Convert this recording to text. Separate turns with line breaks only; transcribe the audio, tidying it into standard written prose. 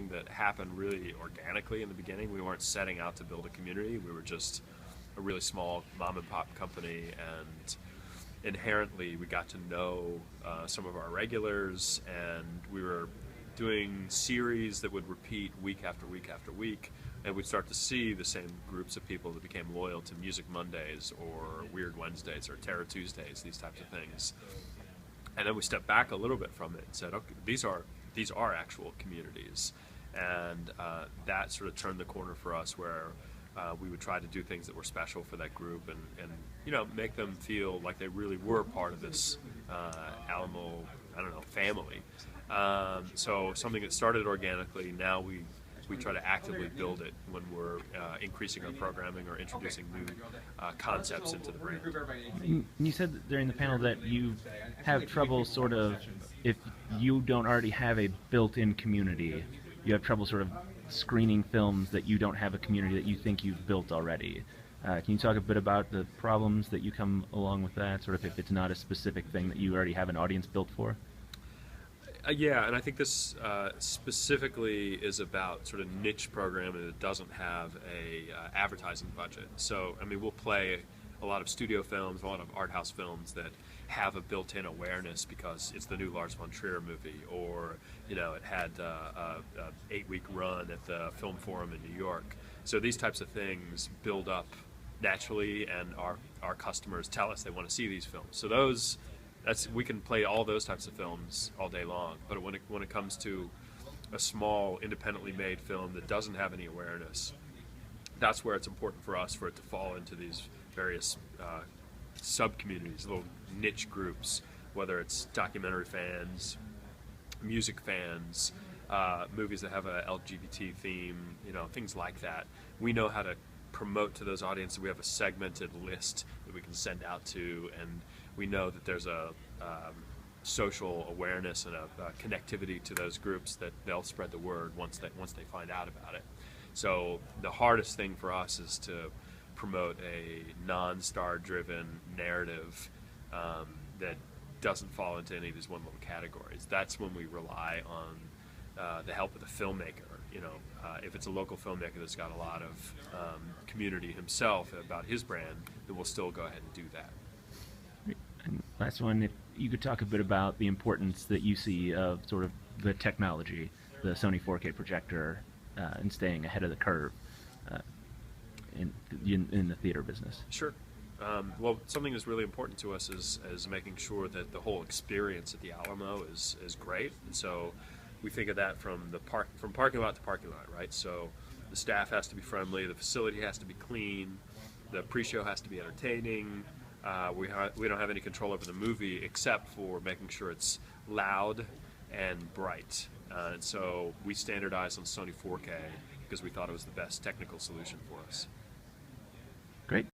that happened really organically in the beginning. We weren't setting out to build a community. We were just a really small mom and pop company, and inherently we got to know some of our regulars, and we were doing series that would repeat week after week after week, and we'd start to see the same groups of people that became loyal to Music Mondays or Weird Wednesdays or Terror Tuesdays, these types of things. And then we stepped back a little bit from it and said, okay, these are actual communities, and that sort of turned the corner for us, where we would try to do things that were special for that group, and make them feel like they really were part of this Alamo, family. So something that started organically, now we try to actively build it when we're increasing our programming or introducing new concepts into the brand.
You said during the panel that you have trouble sort of, if you don't already have a built-in community, you have trouble sort of screening films that you don't have a community that you think you've built already. Can you talk a bit about the problems that you come along with that, sort of if it's not a specific thing that you already have an audience built for?
Yeah, and I think this specifically is about sort of niche programming that doesn't have a advertising budget. So, I mean, we'll play a lot of studio films, a lot of art house films that have a built-in awareness because it's the new Lars von Trier movie, or it had a 8-week run at the Film Forum in New York. So these types of things build up naturally, and our customers tell us they want to see these films. So we can play all those types of films all day long, but when it comes to a small, independently made film that doesn't have any awareness, that's where it's important for us for it to fall into these various sub-communities, little niche groups, whether it's documentary fans, music fans, movies that have a LGBT theme, things like that. We know how to promote to those audiences. We have a segmented list that we can send out to, and we know that there's a social awareness and a connectivity to those groups that they'll spread the word once they find out about it. So the hardest thing for us is to promote a non-star driven narrative that doesn't fall into any of these one little categories. That's when we rely on the help of the filmmaker. If it's a local filmmaker that's got a lot of community himself about his brand, then we'll still go ahead and do that.
And last one, if you could talk a bit about the importance that you see of sort of the technology, the Sony 4K projector, and staying ahead of the curve in the theater business.
Sure. Well, something that's really important to us is making sure that the whole experience at the Alamo is great. And so we think of that from parking lot to parking lot, right? So the staff has to be friendly, the facility has to be clean, the pre-show has to be entertaining. We don't have any control over the movie except for making sure it's loud and bright. And so we standardized on Sony 4K because we thought it was the best technical solution for us.
Great.